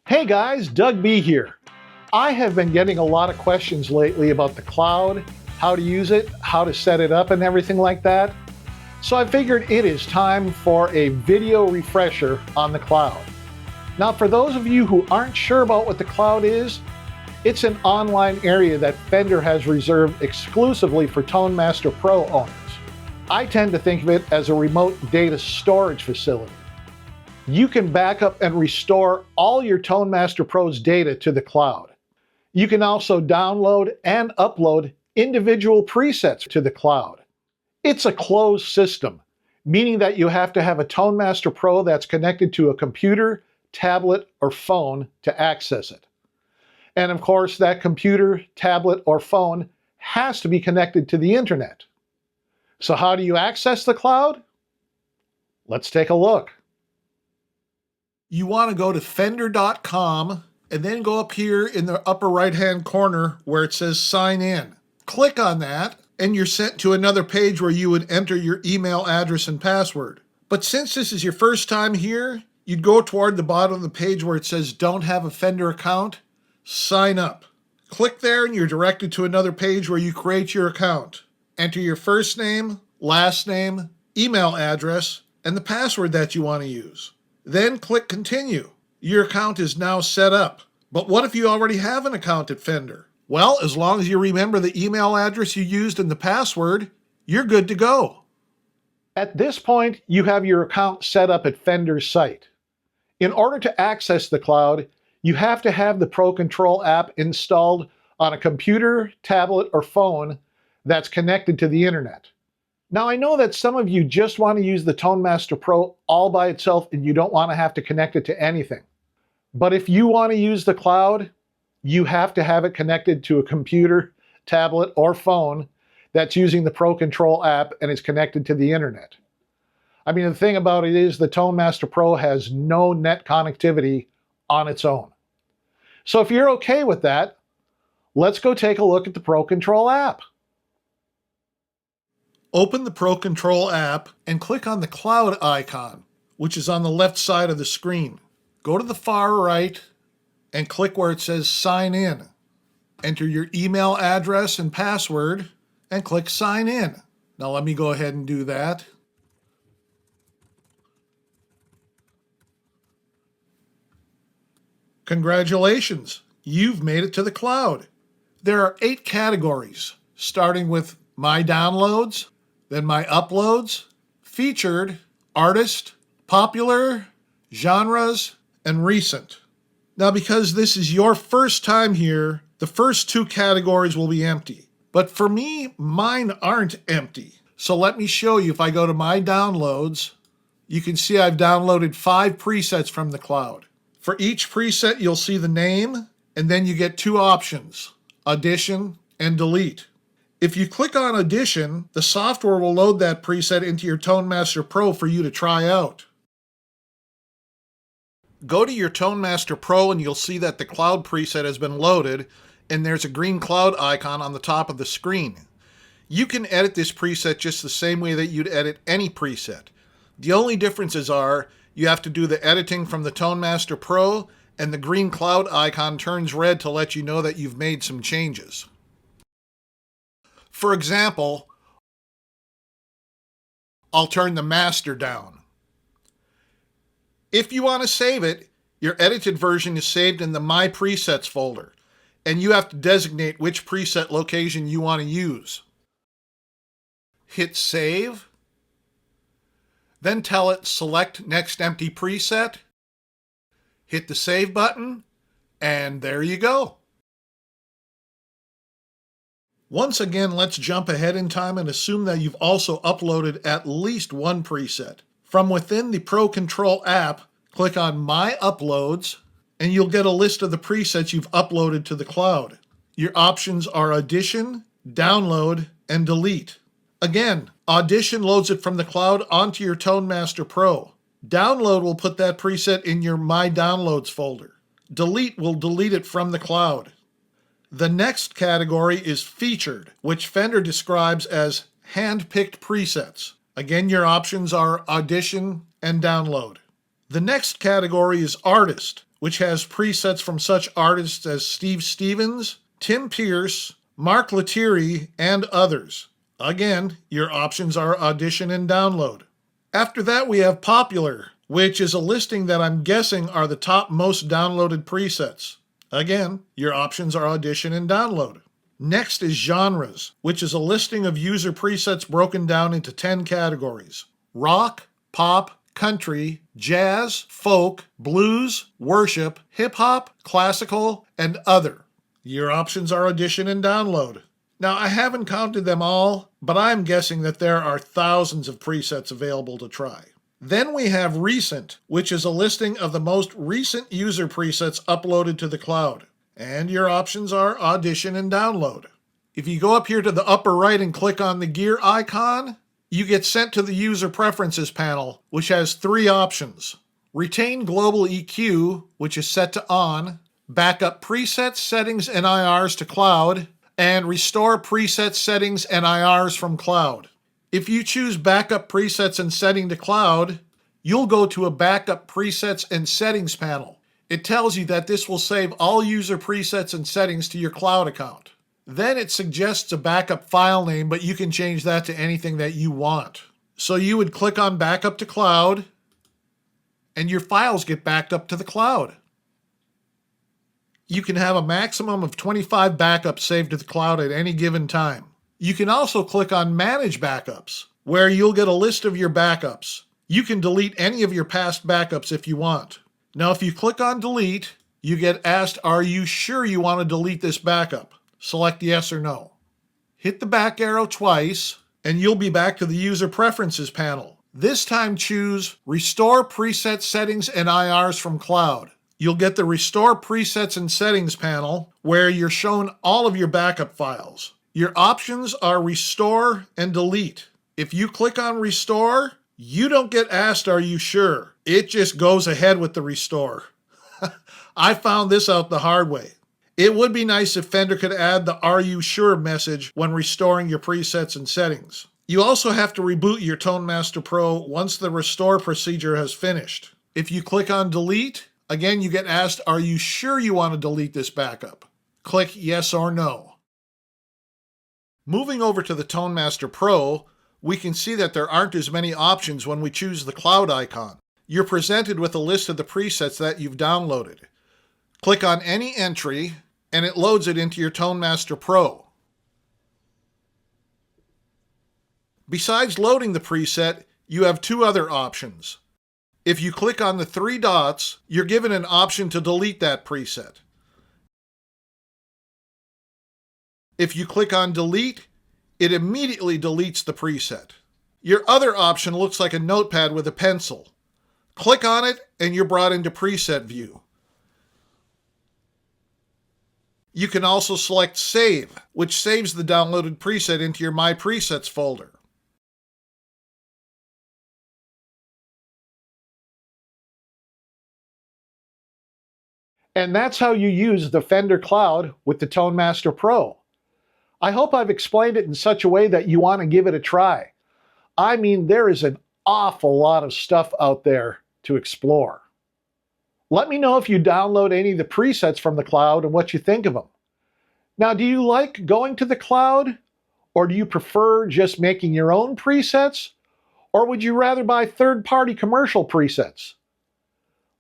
Hey guys, Doug B here. I have been getting a lot of questions lately about the cloud, how to use it, how to set it up and everything like that. So I figured it is time for a video refresher on the cloud. Now for those of you who aren't sure about what the cloud is, it's an online area that Fender has reserved exclusively for Tone Master Pro owners. I tend to think of it as a remote data storage facility. You can back up and restore all your Tone Master Pro's data to the cloud. You can also download and upload individual presets to the cloud. It's a closed system, meaning that you have to have a Tone Master Pro that's connected to a computer, tablet, or phone to access it. And of course, that computer, tablet, or phone has to be connected to the internet. So how do you access the cloud? Let's take a look. You want to go to fender.com and then go up here in the upper right-hand corner where it says sign in. Click on that and you're sent to another page where you would enter your email address and password. But since this is your first time here, you'd go toward the bottom of the page where it says don't have a Fender account, sign up. Click there and you're directed to another page where you create your account. Enter your first name, last name, email address, and the password that you want to use. Then click Continue. Your account is now set up. But what if you already have an account at Fender? Well, as long as you remember the email address you used and the password, you're good to go. At this point, you have your account set up at Fender's site. In order to access the cloud, you have to have the Pro Control app installed on a computer, tablet, or phone that's connected to the internet. Now, I know that some of you just want to use the Tone Master Pro all by itself and you don't want to have to connect it to anything. But if you want to use the cloud, you have to have it connected to a computer, tablet, or phone that's using the Pro Control app and is connected to the internet. I mean, the thing about it is the Tone Master Pro has no net connectivity on its own. So if you're okay with that, let's go take a look at the Pro Control app. Open the Pro Control app and click on the cloud icon, which is on the left side of the screen. Go to the far right and click where it says Sign In. Enter your email address and password and click Sign In. Now let me go ahead and do that. Congratulations, you've made it to the cloud. There are 8 categories, starting with My Downloads, then My Uploads, Featured, Artist, Popular, Genres, and Recent. Now because this is your first time here, the first 2 categories will be empty. But for me, mine aren't empty. So let me show you. If I go to My Downloads, you can see I've downloaded 5 presets from the cloud. For each preset, you'll see the name, and then you get 2 options, Audition and Delete. If you click on Audition, the software will load that preset into your Tone Master Pro for you to try out. Go to your Tone Master Pro and you'll see that the cloud preset has been loaded and there's a green cloud icon on the top of the screen. You can edit this preset just the same way that you'd edit any preset. The only differences are you have to do the editing from the Tone Master Pro and the green cloud icon turns red to let you know that you've made some changes. For example, I'll turn the master down. If you want to save it, your edited version is saved in the My Presets folder, and you have to designate which preset location you want to use. Hit Save, then tell it Select Next Empty Preset, hit the Save button, and there you go. Once again, let's jump ahead in time and assume that you've also uploaded at least 1 preset. From within the Pro Control app, click on My Uploads, and you'll get a list of the presets you've uploaded to the cloud. Your options are Audition, Download, and Delete. Again, Audition loads it from the cloud onto your Tone Master Pro. Download will put that preset in your My Downloads folder. Delete will delete it from the cloud. The next category is Featured, which Fender describes as hand-picked presets. Again, your options are Audition and Download. The next category is Artist, which has presets from such artists as Steve Stevens, Tim Pierce, Mark Lettieri, and others. Again, your options are Audition and Download. After that, we have Popular, which is a listing that I'm guessing are the top most downloaded presets. Again, your options are Audition and Download. Next is Genres, which is a listing of user presets broken down into 10 categories: rock, pop, country, jazz, folk, blues, worship, hip-hop, classical, and other. Your options are Audition and Download. Now, I haven't counted them all, but I'm guessing that there are thousands of presets available to try. Then we have Recent, which is a listing of the most recent user presets uploaded to the cloud. And your options are Audition and Download. If you go up here to the upper right and click on the gear icon, you get sent to the User Preferences panel, which has 3 options: Retain Global EQ, which is set to On, Backup Presets, Settings, and IRs to Cloud, and Restore Presets, Settings, and IRs from Cloud. If you choose Backup Presets and Setting to Cloud, you'll go to a Backup Presets and Settings panel. It tells you that this will save all user presets and settings to your cloud account. Then it suggests a backup file name, but you can change that to anything that you want. So you would click on Backup to Cloud, and your files get backed up to the cloud. You can have a maximum of 25 backups saved to the cloud at any given time. You can also click on Manage Backups, where you'll get a list of your backups. You can delete any of your past backups if you want. Now, if you click on Delete, you get asked, are you sure you want to delete this backup? Select yes or no. Hit the back arrow twice, and you'll be back to the User Preferences panel. This time choose Restore Preset Settings and IRs from Cloud. You'll get the Restore Presets and Settings panel, where you're shown all of your backup files. Your options are Restore and Delete. If you click on Restore, you don't get asked, are you sure? It just goes ahead with the restore. I found this out the hard way. It would be nice if Fender could add the "Are you sure" message when restoring your presets and settings. You also have to reboot your Tone Master Pro once the restore procedure has finished. If you click on Delete, again you get asked, are you sure you want to delete this backup? Click yes or no. Moving over to the Tone Master Pro, we can see that there aren't as many options when we choose the cloud icon. You're presented with a list of the presets that you've downloaded. Click on any entry, and it loads it into your Tone Master Pro. Besides loading the preset, you have 2 other options. If you click on the 3 dots, you're given an option to delete that preset. If you click on Delete, it immediately deletes the preset. Your other option looks like a notepad with a pencil. Click on it, and you're brought into Preset View. You can also select Save, which saves the downloaded preset into your My Presets folder. And that's how you use the Fender Cloud with the Tone Master Pro. I hope I've explained it in such a way that you want to give it a try. I mean, there is an awful lot of stuff out there to explore. Let me know if you download any of the presets from the cloud and what you think of them. Now, do you like going to the cloud? Or do you prefer just making your own presets? Or would you rather buy third-party commercial presets?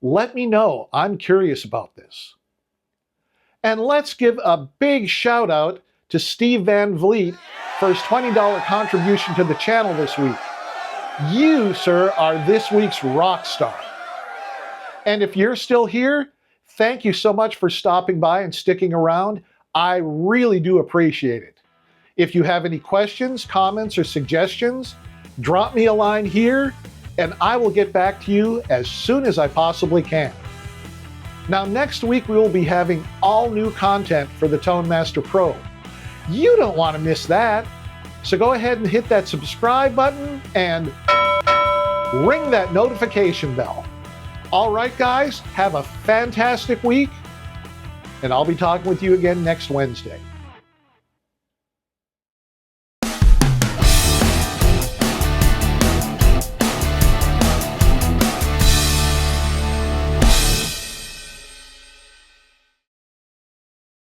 Let me know. I'm curious about this. And let's give a big shout out to Steve Van Vliet for his $20 contribution to the channel this week. You, sir, are this week's rock star. And if you're still here, thank you so much for stopping by and sticking around. I really do appreciate it. If you have any questions, comments, or suggestions, drop me a line here, and I will get back to you as soon as I possibly can. Now, next week, we will be having all new content for the Tone Master Pro. You don't want to miss that. So go ahead and hit that subscribe button and ring that notification bell. All right, guys, have a fantastic week, and I'll be talking with you again next Wednesday.